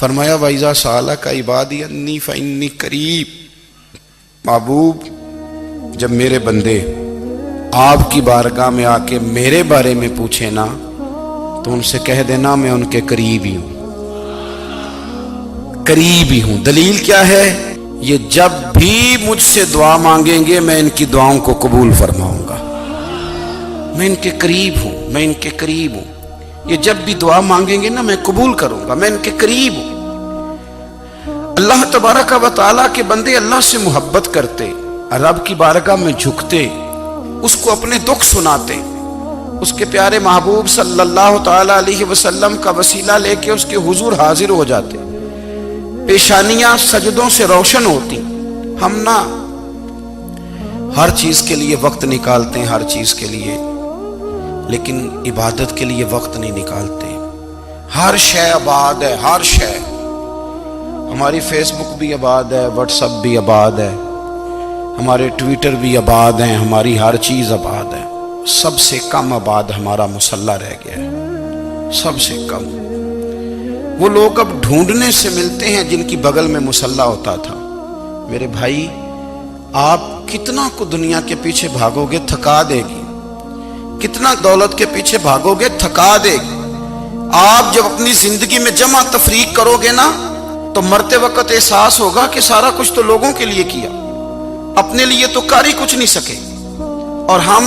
فرمایا وَإِذَا سَأَلَكَ عِبَادِي أَنِّي فَإِنِّي قَرِيب، محبوب جب میرے بندے آپ کی بارگاہ میں آ کے میرے بارے میں پوچھے نا تو ان سے کہہ دینا میں ان کے قریب ہی ہوں، قریب ہی ہوں۔ دلیل کیا ہے؟ یہ جب بھی مجھ سے دعا مانگیں گے میں ان کی دعاؤں کو قبول فرماؤں گا، میں ان کے قریب ہوں، میں ان کے قریب ہوں۔ یہ جب بھی دعا مانگیں گے نا میں قبول کروں گا، میں ان کے قریب ہوں۔ اللہ تبارک و تعالیٰ کے بندے اللہ سے محبت کرتے، رب کی بارگاہ میں جھکتے، اس کو اپنے دکھ سناتے، اس کے پیارے محبوب صلی اللہ تعالیٰ علیہ وسلم کا وسیلہ لے کے اس کے حضور حاضر ہو جاتے، پیشانیاں سجدوں سے روشن ہوتی۔ ہم نا ہر چیز کے لیے وقت نکالتے ہیں، ہر چیز کے لیے، لیکن عبادت کے لیے وقت نہیں نکالتے۔ ہر شے آباد ہے، ہر شے، ہماری فیس بک بھی آباد ہے، واٹس ایپ بھی آباد ہے، ہمارے ٹویٹر بھی آباد ہیں، ہماری ہر چیز آباد ہے۔ سب سے کم آباد ہمارا مصلی رہ گیا ہے، سب سے کم۔ وہ لوگ اب ڈھونڈنے سے ملتے ہیں جن کی بغل میں مصلی ہوتا تھا۔ میرے بھائی آپ کتنا کو دنیا کے پیچھے بھاگو گے تھکا دے گی، کتنا دولت کے پیچھے بھاگو گے تھکا دے گی۔ آپ جب اپنی زندگی میں جمع تفریق کرو گے نا تو مرتے وقت احساس ہوگا کہ سارا کچھ تو لوگوں کے لیے کیا، اپنے لیے تو کر ہی کچھ نہیں سکے۔ اور ہم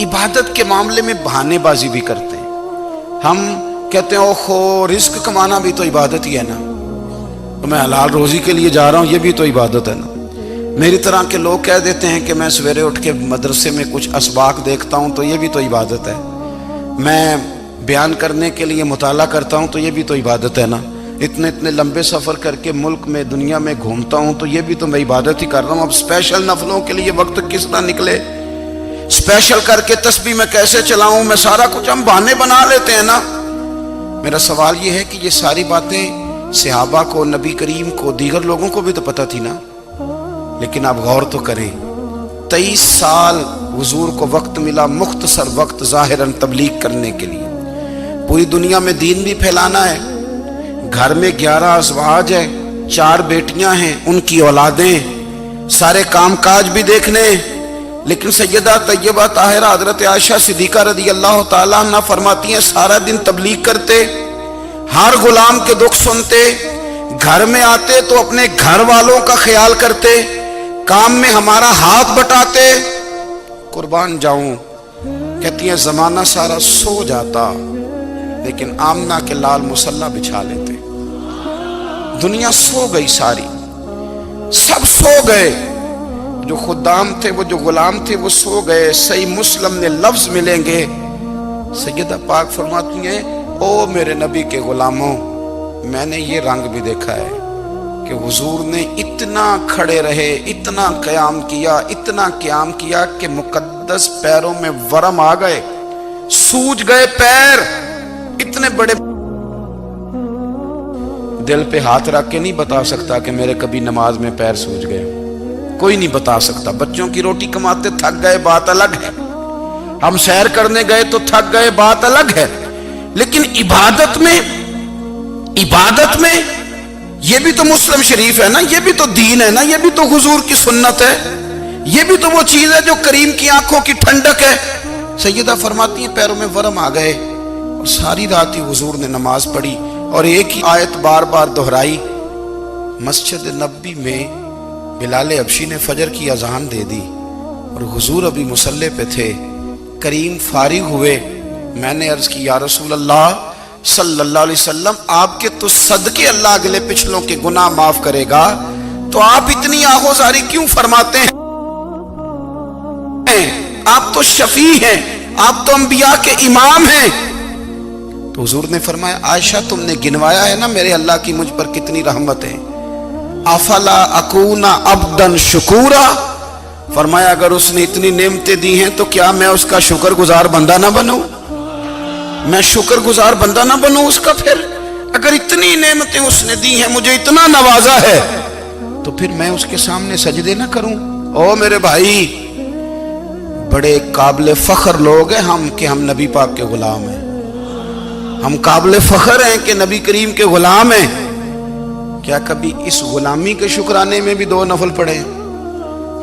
عبادت کے معاملے میں بہانے بازی بھی کرتے ہیں۔ ہم کہتے ہیں اوہو رزق کمانا بھی تو عبادت ہی ہے نا، تو میں حلال روزی کے لیے جا رہا ہوں، یہ بھی تو عبادت ہے نا۔ میری طرح کے لوگ کہہ دیتے ہیں کہ میں سویرے اٹھ کے مدرسے میں کچھ اسباق دیکھتا ہوں تو یہ بھی تو عبادت ہے، میں بیان کرنے کے لیے مطالعہ کرتا ہوں تو یہ بھی تو عبادت ہے نا، اتنے لمبے سفر کر کے ملک میں دنیا میں گھومتا ہوں تو یہ بھی تو میں عبادت ہی کر رہا ہوں۔ اب اسپیشل نفلوں کے لیے وقت کس طرح نکلے، اسپیشل کر کے تسبیح میں کیسے چلاؤں، میں سارا کچھ ہم بہانے بنا لیتے ہیں نا۔ میرا سوال یہ ہے کہ یہ ساری باتیں صحابہ کو، نبی کریم کو، دیگر لوگوں کو بھی تو پتہ تھی نا، لیکن آپ غور تو کریں 23 سال حضور کو وقت ملا، مختصر وقت ظاہراً تبلیغ کرنے کے لیے، پوری دنیا میں دین بھی پھیلانا ہے۔ گھر میں 11 ازواج ہے، 4 بیٹیاں ہیں، ان کی اولادیں، سارے کام کاج بھی دیکھنے، لیکن سیدہ طیبہ طاہرہ حضرت عائشہ صدیقہ رضی اللہ تعالیٰ عنہ فرماتی ہیں سارا دن تبلیغ کرتے، ہر غلام کے دکھ سنتے، گھر میں آتے تو اپنے گھر والوں کا خیال کرتے، کام میں ہمارا ہاتھ بٹاتے۔ قربان جاؤں، کہتی ہیں زمانہ سارا سو جاتا لیکن آمنہ کے لال مصلی بچھا لیتے۔ دنیا سو گئی، ساری سب سو گئے، جو خدام تھے، وہ جو غلام تھے وہ سو گئے۔ صحیح مسلم میں لفظ ملیں گے، سیدہ پاک فرماتی ہیں او میرے نبی کے غلاموں، میں نے یہ رنگ بھی دیکھا ہے کہ حضور نے اتنا کھڑے رہے، اتنا قیام کیا، اتنا قیام کیا کہ مقدس پیروں میں ورم آ گئے، سوج گئے پیر، اتنے بڑے۔ دل پہ ہاتھ رکھ کے نہیں بتا سکتا کہ میرے کبھی نماز میں پیر سوج گئے، کوئی نہیں بتا سکتا۔ بچوں کی روٹی کماتے تھک گئے بات الگ ہے، ہم سیر کرنے گئے تو تھک گئے بات الگ ہے، لیکن عبادت میں یہ بھی تو مسلم شریف ہے نا، یہ بھی تو دین ہے نا، یہ بھی تو حضور کی سنت ہے، یہ بھی تو وہ چیز ہے جو کریم کی آنکھوں کی ٹھنڈک ہے۔ سیدہ فرماتی ہیں پیروں میں ورم آ گئے، اور ساری رات ہی حضور نے نماز پڑھی اور ایک ہی آیت بار بار دہرائی۔ مسجد نبوی میں بلال حبشی نے فجر کی اذان دے دی اور حضور ابھی مصلی پہ تھے، کریم فارغ ہوئے، میں نے عرض کی یا رسول اللہ صلی اللہ علیہ وسلم آپ کے تو صدقے اللہ اگلے پچھلوں کے گناہ معاف کرے گا، تو آپ اتنی آہوزاری کیوں فرماتے ہیں؟ آپ تو شفیع ہیں، آپ تو انبیاء کے امام ہیں۔ تو حضور نے فرمایا عائشہ تم نے گنوایا ہے نا میرے اللہ کی مجھ پر کتنی رحمت ہے، افلا اکون عبدا شکورا، فرمایا اگر اس نے اتنی نعمتیں دی ہیں تو کیا میں اس کا شکر گزار بندہ نہ بنوں، میں شکر گزار بندہ نہ بنوں اس کا؟ پھر اگر اتنی نعمتیں اس نے دی ہیں، مجھے اتنا نوازا ہے، تو پھر میں اس کے سامنے سجدے نہ کروں؟ او میرے بھائی، بڑے قابل فخر لوگ ہیں ہم کہ ہم نبی پاک کے غلام ہیں، ہم قابل فخر ہیں کہ نبی کریم کے غلام ہیں، کیا کبھی اس غلامی کے شکرانے میں بھی 2 نفل پڑھے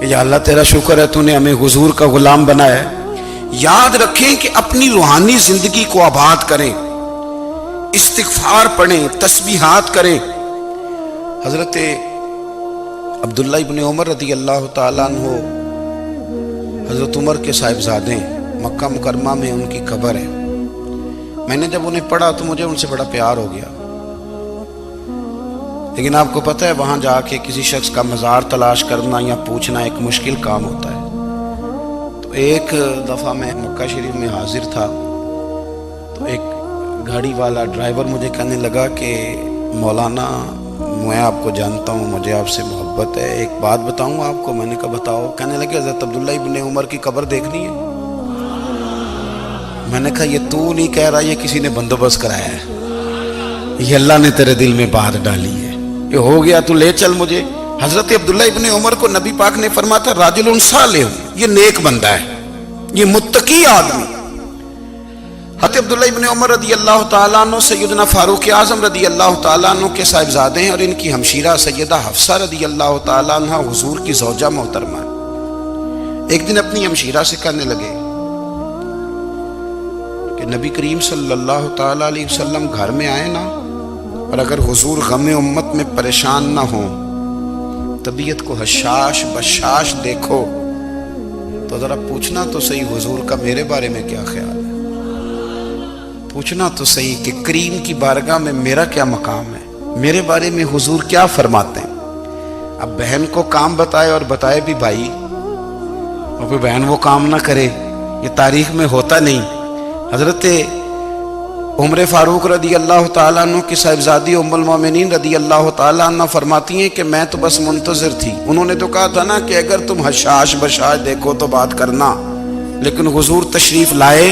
کہ یا اللہ تیرا شکر ہے تو نے ہمیں حضور کا غلام بنایا ہے؟ یاد رکھیں کہ اپنی روحانی زندگی کو آباد کریں، استغفار پڑھیں، تسبیحات کریں۔ حضرت عبداللہ ابن عمر رضی اللہ تعالیٰ عنہ حضرت عمر کے صاحبزادے، مکہ مکرمہ میں ان کی قبر ہے۔ میں نے جب انہیں پڑھا تو مجھے ان سے بڑا پیار ہو گیا، لیکن آپ کو پتہ ہے وہاں جا کے کسی شخص کا مزار تلاش کرنا یا پوچھنا ایک مشکل کام ہوتا ہے۔ تو ایک دفعہ میں مکہ شریف میں حاضر تھا، تو ایک گاڑی والا ڈرائیور مجھے کہنے لگا کہ مولانا میں آپ کو جانتا ہوں، مجھے آپ سے محبت ہے، ایک بات بتاؤں آپ کو؟ میں نے کہا بتاؤ۔ کہنے لگے حضرت عبداللہ ابن عمر کی قبر دیکھنی ہے۔ میں نے کہا یہ تو نہیں کہہ رہا، یہ کسی نے بندوبست کرایا ہے، یہ اللہ نے تیرے دل میں بات ڈالی ہے، یہ ہو گیا، تو لے چل مجھے۔ حضرت عبداللہ ابن عمر کو نبی پاک نے فرمایا تھا راجل صالح، یہ نیک بندہ ہے، یہ متقی آدمی۔ حضرت عبداللہ ابن عمر رضی اللہ تعالیٰ عنہ سیدنا فاروق اعظم رضی اللہ تعالیٰ عنہ کے صاحبزادے ہیں، اور ان کی ہمشیرہ سیدہ حفصہ رضی اللہ تعالیٰ عنہ حضور کی زوجہ محترمہ۔ ایک دن اپنی ہمشیرہ سے کہنے لگے کہ نبی کریم صلی اللہ تعالیٰ علیہ وسلم گھر میں آئے نا، اور اگر حضور غم امت میں پریشان نہ ہوں، طبیعت کو حشاش بشاش دیکھو، تو ذرا پوچھنا تو صحیح حضور کا میرے بارے میں کیا خیال ہے، پوچھنا تو صحیح کہ کریم کی بارگاہ میں میرا کیا مقام ہے، میرے بارے میں حضور کیا فرماتے ہیں۔ اب بہن کو کام بتائے، اور بتائے بھی بھائی، اور پھر بہن وہ کام نہ کرے، یہ تاریخ میں ہوتا نہیں۔ حضرت عمر فاروق رضی اللہ تعالیٰ عنہ کی صاحبزادی ام المومنین رضی اللہ تعالیٰ عنہ فرماتی ہیں کہ میں تو بس منتظر تھی، انہوں نے تو کہا تھا نا کہ اگر تم حشاش بشاش دیکھو تو بات کرنا، لیکن حضور تشریف لائے،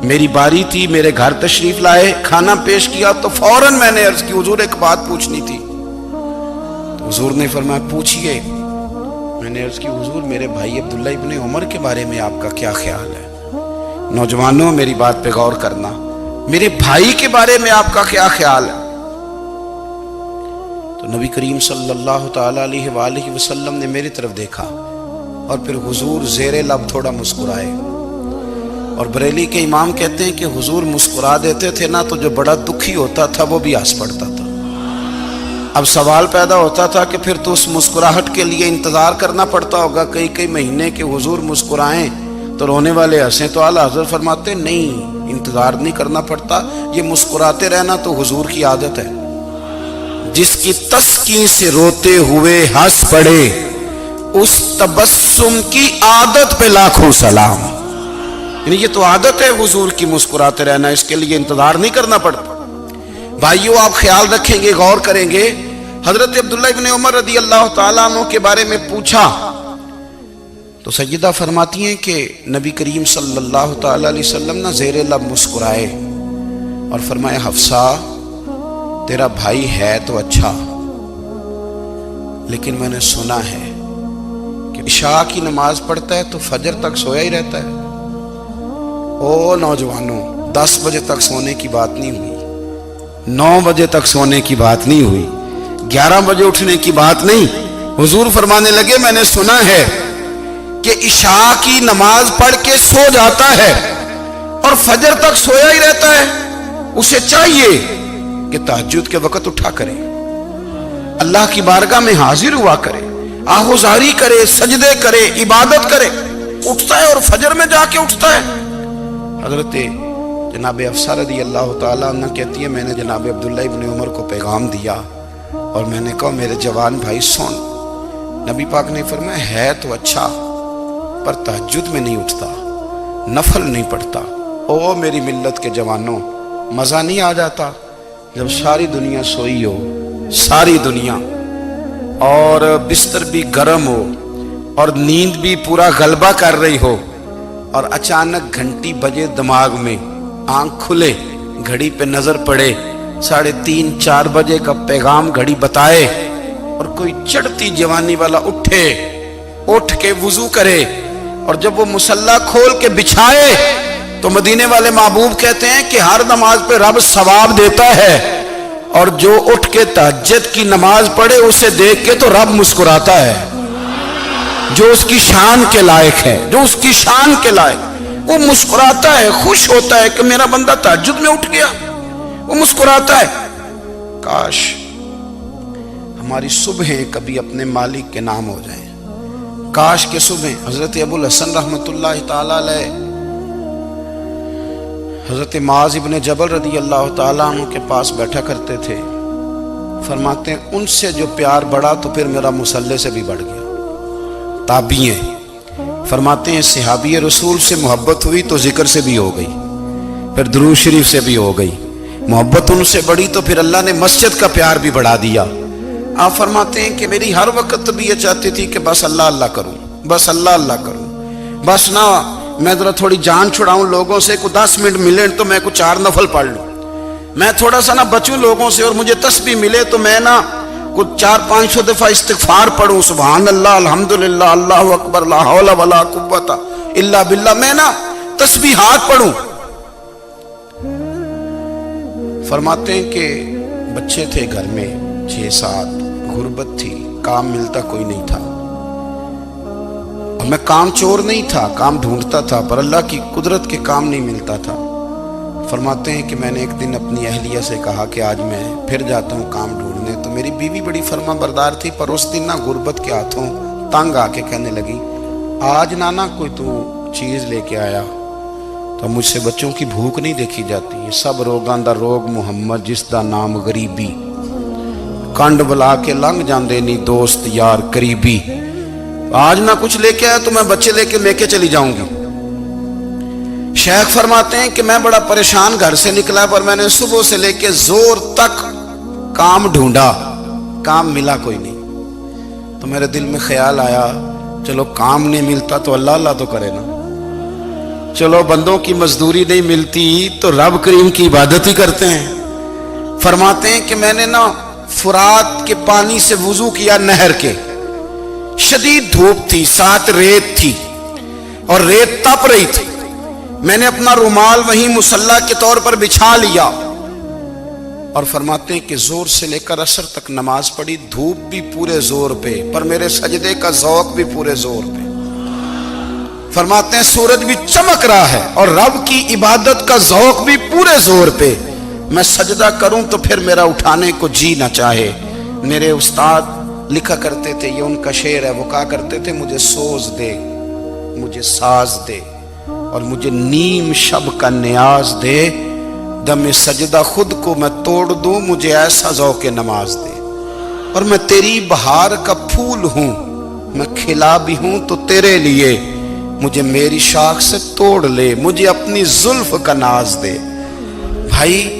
میری باری تھی، میرے گھر تشریف لائے، کھانا پیش کیا تو فوراً میں نے عرض کی حضور ایک بات پوچھنی تھی۔ تو حضور نے فرمایا پوچھئے۔ میں نے عرض کی حضور میرے بھائی عبداللہ ابن عمر کے بارے میں آپ کا کیا خیال ہے؟ نوجوانوں میری بات پہ غور کرنا، میرے بھائی کے بارے میں آپ کا کیا خیال ہے؟ تو نبی کریم صلی اللہ تعالیٰ علیہ وآلہ وسلم نے میری طرف دیکھا، اور پھر حضور زیر لب تھوڑا مسکرائے، اور بریلی کے امام کہتے ہیں کہ حضور مسکرا دیتے تھے نا تو جو بڑا دکھی ہوتا تھا وہ بھی ہنس پڑتا تھا۔ اب سوال پیدا ہوتا تھا کہ پھر تو اس مسکراہٹ کے لیے انتظار کرنا پڑتا ہوگا کئی مہینے کہ حضور مسکرائیں تو رونے والے ہنسیں، تو اعلیٰ حضرت فرماتے نہیں، انتظار نہیں کرنا پڑتا، یہ مسکراتے رہنا تو حضور کی عادت ہے۔ جس کی تسکین سے روتے ہوئے ہنس پڑے، اس تبسم کی عادت پہ لاکھوں سلام۔ یعنی یہ تو عادت ہے حضور کی مسکراتے رہنا، اس کے لیے انتظار نہیں کرنا پڑتا۔ بھائیو آپ خیال رکھیں گے، غور کریں گے، حضرت عبداللہ ابن عمر رضی اللہ تعالیٰ عنہ کے بارے میں پوچھا تو سیدہ فرماتی ہیں کہ نبی کریم صلی اللہ تعالیٰ علیہ وسلم نہ زیر لب مسکرائے اور فرمایا حفصہ تیرا بھائی ہے تو اچھا، لیکن میں نے سنا ہے کہ عشاء کی نماز پڑھتا ہے تو فجر تک سویا ہی رہتا ہے۔ او نوجوانوں، 10 بجے تک سونے کی بات نہیں ہوئی، 9 بجے تک سونے کی بات نہیں ہوئی، 11 بجے اٹھنے کی بات نہیں۔ حضور فرمانے لگے میں نے سنا ہے کہ عشاء کی نماز پڑھ کے سو جاتا ہے اور فجر تک سویا ہی رہتا ہے، اسے چاہیے کہ تہجد کے وقت اٹھا کرے، اللہ کی بارگاہ میں حاضر ہوا کرے، آہوزاری کرے، سجدے کرے، عبادت کرے، اٹھتا ہے اور فجر میں جا کے اٹھتا ہے۔ حضرت جناب حفصہ رضی اللہ تعالیٰ عنہ کہتی ہے میں نے جناب عبداللہ ابن عمر کو پیغام دیا اور میں نے کہا میرے جوان بھائی سن، نبی پاک نے فرمایا ہے تو اچھا پر تہجد میں نہیں اٹھتا، نفل نہیں پڑھتا۔ او میری ملت کے جوانوں، مزہ نہیں آ جاتا جب ساری دنیا سوئی ہو، ساری دنیا، اور بستر بھی گرم ہو اور نیند بھی پورا غلبہ کر رہی ہو، اور اچانک گھنٹی بجے دماغ میں، آنکھ کھلے، گھڑی پہ نظر پڑے، 3:30 4 بجے کا پیغام گھڑی بتائے، اور کوئی چڑھتی جوانی والا اٹھ کے وضو کرے، اور جب وہ مصلی کھول کے بچھائے تو مدینے والے محبوب کہتے ہیں کہ ہر نماز پہ رب ثواب دیتا ہے، اور جو اٹھ کے تہجد کی نماز پڑھے اسے دیکھ کے تو رب مسکراتا ہے، جو اس کی شان کے لائق ہے، جو اس کی شان کے لائق، وہ مسکراتا ہے، خوش ہوتا ہے کہ میرا بندہ تہجد میں اٹھ گیا، وہ مسکراتا ہے۔ کاش ہماری صبحیں کبھی اپنے مالک کے نام ہو جائیں، کاش کے صبح۔ حضرت ابو الحسن رحمت اللہ تعالی علیہ حضرت معاذ ابن جبل رضی اللہ تعالیٰ عنہ کے پاس بیٹھا کرتے تھے، فرماتے ہیں ان سے جو پیار بڑھا تو پھر میرا مصلی سے بھی بڑھ گیا۔ تابعی ہیں، فرماتے ہیں صحابی رسول سے محبت ہوئی تو ذکر سے بھی ہو گئی، پھر درود شریف سے بھی ہو گئی، محبت ان سے بڑھی تو پھر اللہ نے مسجد کا پیار بھی بڑھا دیا۔ آپ فرماتے ہیں کہ میری ہر وقت بھی یہ چاہتی تھی کہ بس اللہ اللہ کروں، بس اللہ اللہ کروں، بس نہ میں ذرا تھوڑی جان چھڑاؤں لوگوں سے، کو 10 منٹ ملے تو میں کو 4 نفل پڑھ لوں، میں تھوڑا سا نہ بچوں لوگوں سے، اور مجھے تسبیح ملے تو میں نہ کچھ 400-500 دفعہ استغفار پڑھوں، سبحان اللہ، الحمدللہ، اللہ اکبر، لا حول ولا قوت الا باللہ، میں نہ تسبیحات پڑھوں۔ فرماتے ہیں کہ بچے تھے گھر میں 6-7، غربت تھی، کام ملتا کوئی نہیں تھا، اور میں کام چور نہیں تھا، کام ڈھونڈتا تھا، پر اللہ کی قدرت کے کام نہیں ملتا تھا۔ فرماتے ہیں کہ میں نے ایک دن اپنی اہلیہ سے کہا کہ آج میں پھر جاتا ہوں کام ڈھونڈنے، تو میری بیوی بڑی فرما بردار تھی، پر اس دن نہ غربت کے ہاتھوں تنگ آ کے کہنے لگی آج نانا کوئی تو چیز لے کے آیا، تو مجھ سے بچوں کی بھوک نہیں دیکھی جاتی، یہ سب روگاں دا روگ محمد جس دا نام غریبی، کنڈ بلا کے لنگ جاندے نہیں دوست یار قریبی، آج نہ کچھ لے کے آیا تو میں بچے لے کے چلی جاؤں گی۔ شیخ فرماتے ہیں کہ میں بڑا پریشان گھر سے نکلا، پر میں نے صبح سے لے کے زور تک کام ڈھونڈا، کام ملا کوئی نہیں، تو میرے دل میں خیال آیا چلو کام نہیں ملتا تو اللہ اللہ تو کرے نا، چلو بندوں کی مزدوری نہیں ملتی تو رب کریم کی عبادت ہی کرتے ہیں۔ فرماتے ہیں کہ میں نے نا فرات کے پانی سے وضو کیا، نہر کے، شدید دھوپ تھی، ساتھ ریت تھی اور ریت تپ رہی تھی، میں نے اپنا رومال وہیں مصلی کے طور پر بچھا لیا، اور فرماتے ہیں کہ زور سے لے کر عصر تک نماز پڑھی، دھوپ بھی پورے زور پہ، پر میرے سجدے کا ذوق بھی پورے زور پہ۔ فرماتے ہیں سورج بھی چمک رہا ہے اور رب کی عبادت کا ذوق بھی پورے زور پہ، میں سجدہ کروں تو پھر میرا اٹھانے کو جی نہ چاہے۔ میرے استاد لکھا کرتے تھے، یہ ان کا شعر ہے، وہ کہا کرتے تھے مجھے سوز دے، مجھے ساز دے، اور مجھے نیم شب کا نیاز دے، دم سجدہ خود کو میں توڑ دوں، مجھے ایسا ذوق نماز دے، اور میں تیری بہار کا پھول ہوں، میں کھلا بھی ہوں تو تیرے لیے، مجھے میری شاخ سے توڑ لے، مجھے اپنی زلف کا ناز دے۔ بھائی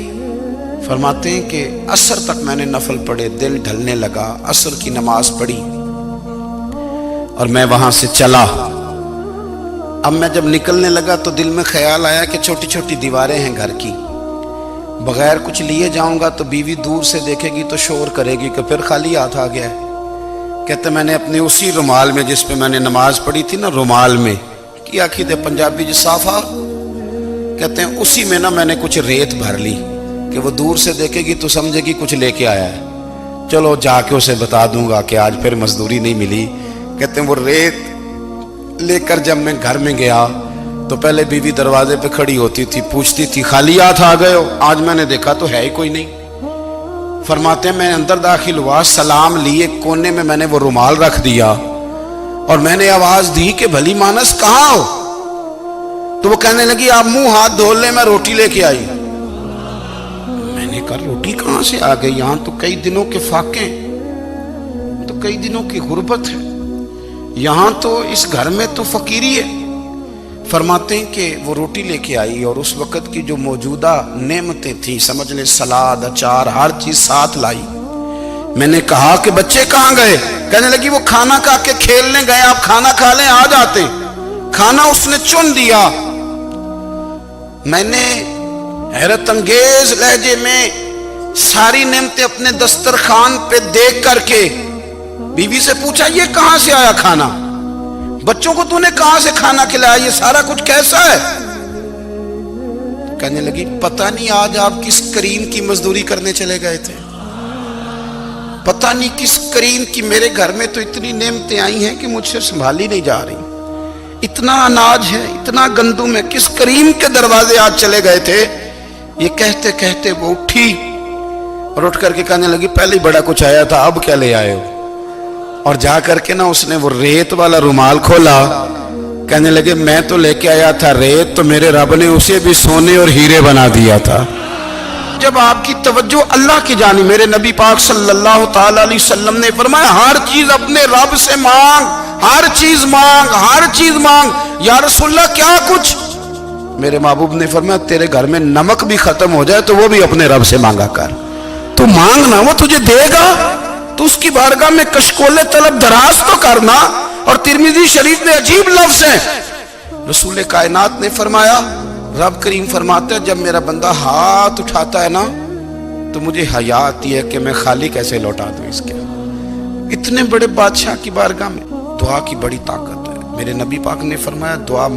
فرماتے ہیں کہ عصر تک میں نے نفل پڑھے، دل ڈھلنے لگا، عصر کی نماز پڑھی اور میں وہاں سے چلا۔ اب میں جب نکلنے لگا تو دل میں خیال آیا کہ چھوٹی چھوٹی دیواریں ہیں گھر کی، بغیر کچھ لیے جاؤں گا تو بیوی دور سے دیکھے گی تو شور کرے گی کہ پھر خالی ہاتھ آ گیا ہے۔ کہتے میں نے اپنے اسی رومال میں جس پہ میں نے نماز پڑھی تھی نا، رومال میں کیا آخی دے پنجابی جی صافہ، کہتے ہیں اسی میں نا میں نے کچھ ریت بھر لی کہ وہ دور سے دیکھے گی تو سمجھے گی کچھ لے کے آیا ہے، چلو جا کے اسے بتا دوں گا کہ آج پھر مزدوری نہیں ملی۔ کہتے ہیں وہ ریت لے کر جب میں گھر میں گیا تو پہلے بیوی دروازے پہ کھڑی ہوتی تھی، پوچھتی تھی خالی ہاتھ آ گئے ہو؟ آج میں نے دیکھا تو ہے ہی کوئی نہیں۔ فرماتے ہیں میں اندر داخل ہوا، سلام لیے، کونے میں نے وہ رومال رکھ دیا اور میں نے آواز دی کہ بھلی مانس کہاں ہو؟ تو وہ کہنے لگی آپ منہ ہاتھ دھو لیں، میں روٹی لے کے آئی۔ میں نے کہا روٹی کہاں سے آ گئی؟ یہاں تو کئی دنوں کے فاقے، تو کئی دنوں کی غربت ہے، یہاں تو اس گھر میں تو فقیری ہے۔ فرماتے ہیں کہ وہ روٹی لے کے آئی اور اس وقت کی جو موجودہ نعمتیں تھیں، سمجھ لیں سلاد، اچار، ہر چیز ساتھ لائی۔ میں نے کہا کہ بچے کہاں گئے؟ کہنے لگی وہ کھانا کھا کے کھیلنے گئے، آپ کھانا کھا لیں آ جاتے۔ کھانا اس نے چن دیا۔ میں نے حیرت انگیز لہجے میں ساری نعمتیں اپنے دسترخوان پہ دیکھ کر کے بیوی سے پوچھا یہ کہاں سے آیا کھانا؟ بچوں کو تو نے کہاں سے کھانا کھلایا؟ یہ سارا کچھ کیسا ہے؟ کہنے لگی پتہ نہیں آج آپ کس کریم کی مزدوری کرنے چلے گئے تھے، پتہ نہیں کس کریم کی، میرے گھر میں تو اتنی نعمتیں آئی ہیں کہ مجھ سے سنبھالی نہیں جا رہی، اتنا اناج ہے، اتنا گندم ہے، کس کریم کے دروازے آج چلے گئے تھے۔ یہ کہتے کہتے وہ اٹھی اور اٹھ کر کے کہنے لگی پہلے ہی بڑا کچھ آیا تھا، اب کیا لے آئے ہو؟ اور جا کر کے نا اس نے وہ ریت والا رومال کھولا، کہنے لگے میں تو لے کے آیا تھا ریت، تو میرے رب نے اسے بھی سونے اور ہیرے بنا دیا تھا۔ جب آپ کی توجہ اللہ کی جانب، میرے نبی پاک صلی اللہ تعالی علیہ وسلم نے فرمایا ہر چیز اپنے رب سے مانگ، ہر چیز مانگ، ہر چیز مانگ۔ یا رسول اللہ کیا کچھ؟ میرے محبوب نے فرمایا تیرے گھر میں نمک بھی ختم ہو جائے تو وہ بھی اپنے رب سے مانگا کر، تو مانگنا وہ تجھے دے گا، تو اس کی بارگاہ میں کشکول طلب دراز تو کرنا۔ اور ترمذی شریف میں عجیب لفظ ہیں، رسول کائنات نے فرمایا، رب کریم فرماتا ہے جب میرا بندہ ہاتھ اٹھاتا ہے نا تو مجھے حیا آتی ہے کہ میں خالی کیسے لوٹا دوں اس کے۔ اتنے بڑے بادشاہ کی بارگاہ میں دعا کی بڑی طاقت ہے۔ میرے نبی پاک نے فرمایا دعا